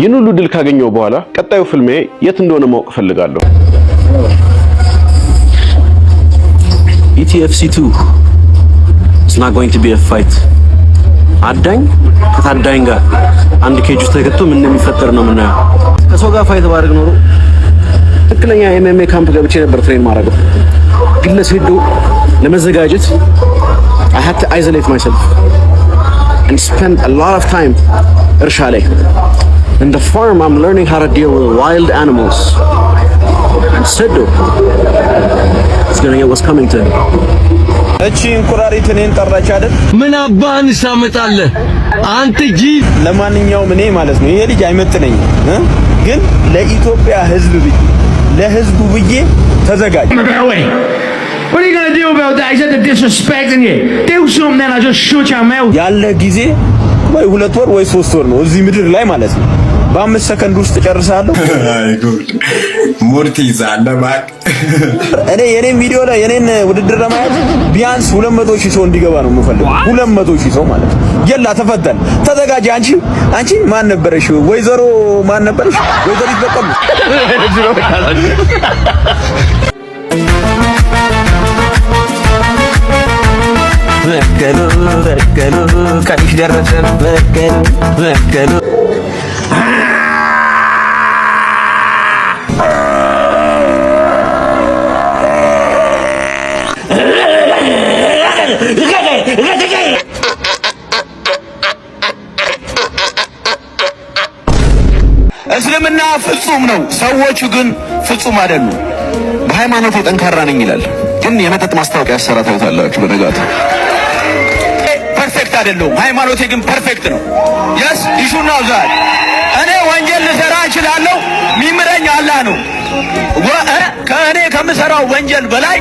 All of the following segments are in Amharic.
ይህን ሁሉ ድል ካገኘው በኋላ ቀጣዩ ፍልሜ የት እንደሆነ ማወቅ ፈልጋለሁ። ETFC2 It's not going to be a fight. አዳኝ ከታዳኝ ጋር አንድ ኬጅ ውስጥ ተከቶ ምን እንደሚፈጠር ነው የምናየው። ከሰው ጋር ፋይት ባደርግ ኖሮ ትክክለኛ MMA ካምፕ ገብቼ ነበር ትሬን ማድረገው። ግን ለስሄዱ ለመዘጋጀት I had to isolate myself and spend a lot of time እርሻ ላይ. In the farm I'm learning how to deal with wild animals. And Siddu is going to get what's coming to him. እቺ እንቁራሪት እኔን ጠራች አይደል? ምን አባህን ሳመጣለህ አንተ ጂ። ለማንኛውም እኔ ማለት ነው ይሄ ልጅ አይመጥነኝም፣ ግን ለኢትዮጵያ ሕዝብ ብዬ ለሕዝቡ ብዬ ተዘጋጅ። What are you going to do about that? Is that the disrespecting you? Do something then I just shut your mouth. ያለ ጊዜ ወይ 2 ወር ወይ 3 ወር ነው እዚህ ምድር ላይ ማለት ነው። በ5 ሰከንድ ውስጥ ጨርሳለሁ። አይ ጉድ ሙርቲ ዛለማክ እኔ የኔን ቪዲዮ ላይ የኔን ውድድር ለማየት ቢያንስ 200,000 ሰው እንዲገባ ነው የምፈልገው። 200,000 ሰው ማለት ነው። የላ ተፈተን ተዘጋጅ። አንቺ ማን ነበረሽ? ወይዘሮ ማን ነበረሽ? ወይዘሮ ይበቀሉ በከሉ ከዲሽ ደረሰ በከሉ እስልምና ፍጹም ነው፣ ሰዎቹ ግን ፍጹም አይደሉም። በሃይማኖት ጠንካራ ነኝ ይላል፣ ግን የመጠጥ ማስታወቂያ ያሰራታላችሁ በነጋቱ ፐርፌክት አይደለሁም፣ ሃይማኖቴ ግን ፐርፌክት ነው። yes you should know that እኔ ወንጀል ልሰራ እችላለሁ፣ ሚምረኝ አላህ ነው። ከእኔ ከምሰራው ወንጀል በላይ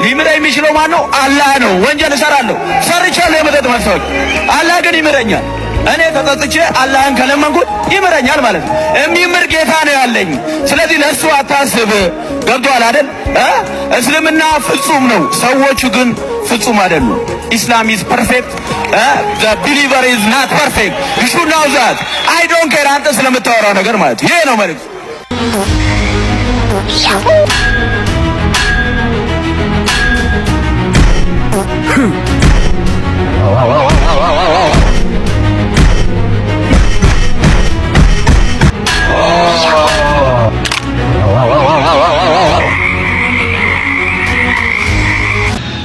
ሊምረኝ የሚችለው ማን ነው? አላህ ነው። ወንጀል እሰራለሁ፣ ሰርቻለሁ የመጠጥ ማስታወቂያ፣ አላህ ግን ይምረኛል። እኔ ተጠጥቼ አላህን ከለመንኩት ይምረኛል ማለት ነው። የሚምር ጌታ ነው ያለኝ። ስለዚህ ለእሱ አታስብ። ገብቶሃል አይደል? እስልምና ፍጹም ነው፣ ሰዎቹ ግን ፍጹም አይደሉም። ኢስላም ኢዝ ፐርፌክት፣ the believer is not perfect. you should know that. I don't care አንተ ስለምታወራው ነገር ማለት ይሄ ነው መልእክቱ።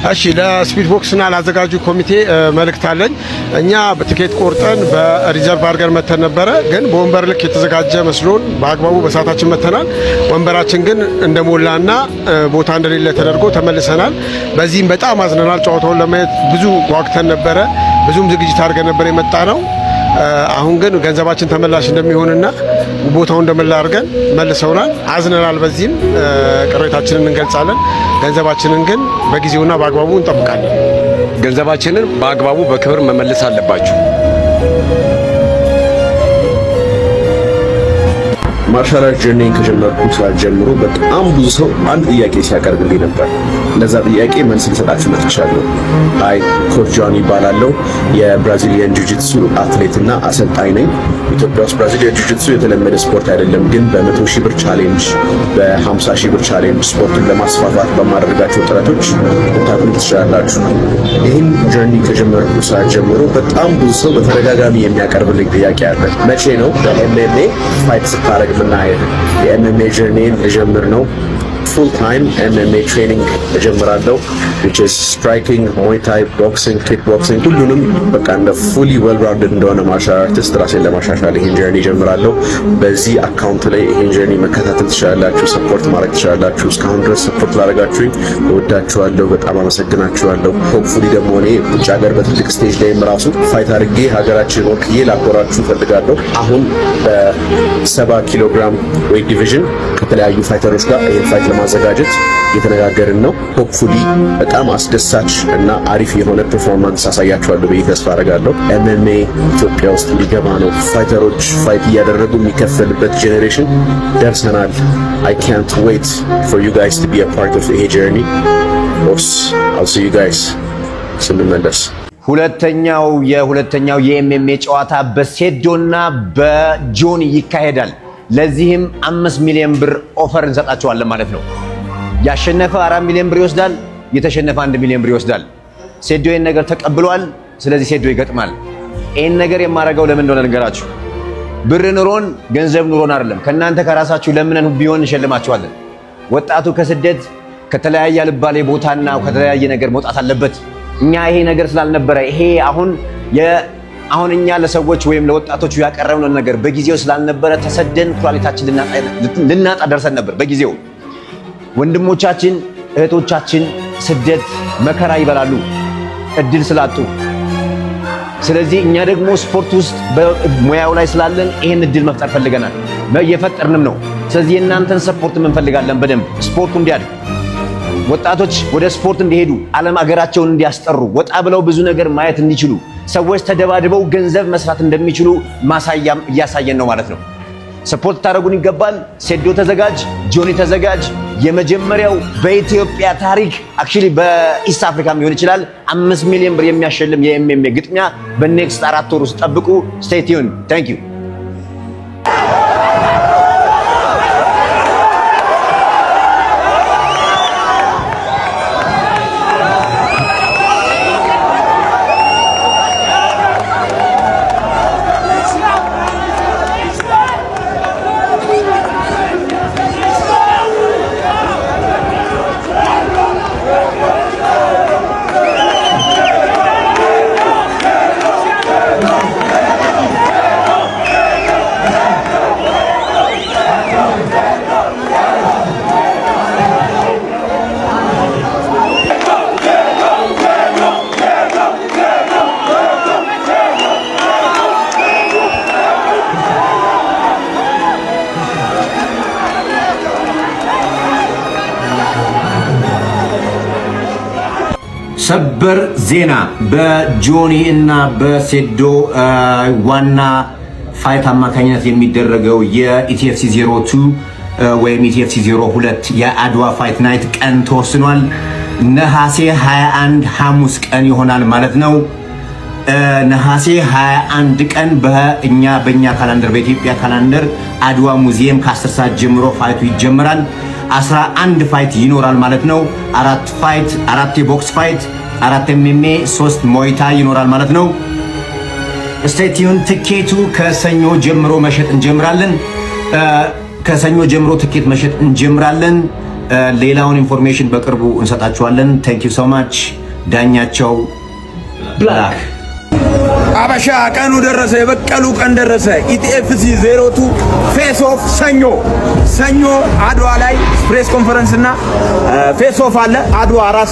እሺ ለስፒድ ቦክስ እና ላዘጋጁ ኮሚቴ መልእክት አለኝ። እኛ በትኬት ቆርጠን በሪዘርቭ አድርገን መተን ነበረ፣ ግን በወንበር ልክ የተዘጋጀ መስሎን በአግባቡ በሰዓታችን መተናል። ወንበራችን ግን እንደሞላና ቦታ እንደሌለ ተደርጎ ተመልሰናል። በዚህም በጣም አዝነናል። ጨዋታውን ለማየት ብዙ ጓግተን ነበረ፣ ብዙም ዝግጅት አድርገን ነበር የመጣ ነው። አሁን ግን ገንዘባችን ተመላሽ እንደሚሆንና ቦታው እንደመላ አድርገን መልሰውናል። አዝነናል። በዚህም ቅሬታችንን እንገልጻለን። ገንዘባችንን ግን በጊዜውና በአግባቡ እንጠብቃለን። ገንዘባችንን በአግባቡ በክብር መመለስ አለባችሁ። ማርሻል አርት ጀርኒን ከጀመርኩት ሰዓት ጀምሮ በጣም ብዙ ሰው አንድ ጥያቄ ሲያቀርብልኝ ነበር። ለዛ ጥያቄ መልስ ልሰጣችሁ መጥቻለሁ። አይ ኮች ጆን ይባላለሁ። የብራዚሊያን ጂጂትሱ አትሌትና አሰልጣኝ ነኝ። ኢትዮጵያ ውስጥ ብራዚሊያን ጂጂትሱ የተለመደ ስፖርት አይደለም፣ ግን በ100,000 ብር ቻሌንጅ፣ በ50,000 ብር ቻሌንጅ ስፖርቱን ለማስፋፋት በማድረጋቸው ጥረቶች ልታውቁ ትችላላችሁ። ይህን ጀርኒ ከጀመርኩት ሰዓት ጀምሮ በጣም ብዙ ሰው በተደጋጋሚ የሚያቀርብልኝ ጥያቄ አለ። መቼ ነው በኤምኤምኤ ፋይት ስታረግ ምናየው? የኤምኤምኤ ጀርኒን ልጀምር ነው። full time MMA training እጀምራለሁ, which is striking, Muay Thai, boxing, kickboxing ሁሉንም በቃ እንደ fully well rounded እንደሆነ ማርሻል አርቲስት ራሴን ለማሻሻል ይሄን ጀርኒ እጀምራለሁ። በዚህ አካውንት ላይ ይሄን ጀርኒ መከታተል ትችላላችሁ፣ ሰፖርት ማድረግ ትችላላችሁ። እስካሁን ድረስ ሰፖርት ላደረጋችሁኝ እወዳችኋለሁ፣ በጣም አመሰግናችኋለሁ። ሆፕፉሊ ደግሞ እኔ ውጭ ሀገር በትልቅ ስቴጅ ላይም ራሱ ፋይት አድርጌ ሀገራችን ወክዬ ላኮራችሁ እፈልጋለሁ። አሁን በ70 ኪሎ ግራም ዌይት ዲቪዥን ከተለያዩ ፋይተሮች ጋር ይሄን ፋይት ለማዘጋጀት እየተነጋገርን ነው። ሆፕፉሊ በጣም አስደሳች እና አሪፍ የሆነ ፐርፎርማንስ አሳያችኋለሁ ብዬ ተስፋ አደርጋለሁ። ኤምኤምኤ ኢትዮጵያ ውስጥ ሊገባ ነው። ፋይተሮች ፋይት እያደረጉ የሚከፈልበት ጄኔሬሽን ደርሰናል። I can't wait for you guys to be a part of the journey. Of course, I'll see you guys ስንመለስ ሁለተኛው የኤምኤምኤ ጨዋታ በሴዶና በጆኒ ይካሄዳል። ለዚህም 5 ሚሊዮን ብር ኦፈር እንሰጣቸዋለን ማለት ነው። ያሸነፈ 4 ሚሊዮን ብር ይወስዳል፣ የተሸነፈ 1 ሚሊዮን ብር ይወስዳል። ሴዶ ይሄን ነገር ተቀብሏል። ስለዚህ ሴዶ ይገጥማል። ይሄን ነገር የማደርገው ለምን እንደሆነ ልንገራችሁ። ብር ኑሮን ገንዘብ ኑሮን አይደለም፣ ከናንተ ከራሳችሁ ለምነን ቢሆን እንሸልማችኋለን። ወጣቱ ከስደት ከተለያየ አልባሌ ቦታና ከተለያየ ነገር መውጣት አለበት። እኛ ይሄ ነገር ስላልነበረ ይሄ አሁን እኛ ለሰዎች ወይም ለወጣቶቹ ያቀረብነው ነገር በጊዜው ስላልነበረ ተሰደን ኩላሊታችን ልናጣ ደርሰን ነበር። በጊዜው ወንድሞቻችን እህቶቻችን ስደት መከራ ይበላሉ እድል ስላጡ። ስለዚህ እኛ ደግሞ ስፖርት ውስጥ በሙያው ላይ ስላለን ይሄን እድል መፍጠር ፈልገናል፣ እየፈጠርንም ነው። ስለዚህ የእናንተን ሰፖርት እንፈልጋለን። በደንብ ስፖርቱ እንዲያድግ፣ ወጣቶች ወደ ስፖርት እንዲሄዱ፣ ዓለም አገራቸውን እንዲያስጠሩ፣ ወጣ ብለው ብዙ ነገር ማየት እንዲችሉ፣ ሰዎች ተደባድበው ገንዘብ መስራት እንደሚችሉ ማሳያም እያሳየን ነው ማለት ነው። ሰፖርት ታደርጉን ይገባል። ሴዶ ተዘጋጅ፣ ጆኒ ተዘጋጅ። የመጀመሪያው በኢትዮጵያ ታሪክ አክቹሊ በኢስት አፍሪካም ሊሆን ይችላል 5 ሚሊዮን ብር የሚያሸልም የኤምኤምኤ ግጥሚያ በኔክስት 4 ወር ውስጥ ጠብቁ። ስቴይ ቲዩን። ታንክ ዩ። ሰበር ዜና በጆኒ እና በሴዶ ዋና ፋይት አማካኝነት የሚደረገው የኢቲኤፍሲ 02 ወይም ኢቲኤፍሲ 02 የአድዋ ፋይት ናይት ቀን ተወስኗል። ነሐሴ 21 ሐሙስ ቀን ይሆናል ማለት ነው። ነሐሴ 21 ቀን በእኛ ካላንደር በኢትዮጵያ ካላንደር አድዋ ሙዚየም ከ10 ሰዓት ጀምሮ ፋይቱ ይጀምራል። 11 ፋይት ይኖራል ማለት ነው። 4 የቦክስ ፋይት፣ 4 ኤምኤምኤ፣ 3 ሞይታ ይኖራል ማለት ነው። ስቴይ ቲዩን። ትኬቱ ከሰኞ ጀምሮ መሸጥ እንጀምራለን። ከሰኞ ጀምሮ ትኬት መሸጥ እንጀምራለን። ሌላውን ኢንፎርሜሽን በቅርቡ እንሰጣችኋለን። ታንክ ዩ ሶ ማች። ዳኛቸው ብላክ አበሻ ቀኑ ደረሰ፣ የበቀሉ ቀን ደረሰ። ኢቲኤፍሲ 02 ፌስ ኦፍ ሰኞ አድዋ ላይ ፕሬስ ኮንፈረንስ እና ፌስ ኦፍ አለ። አድዋ 4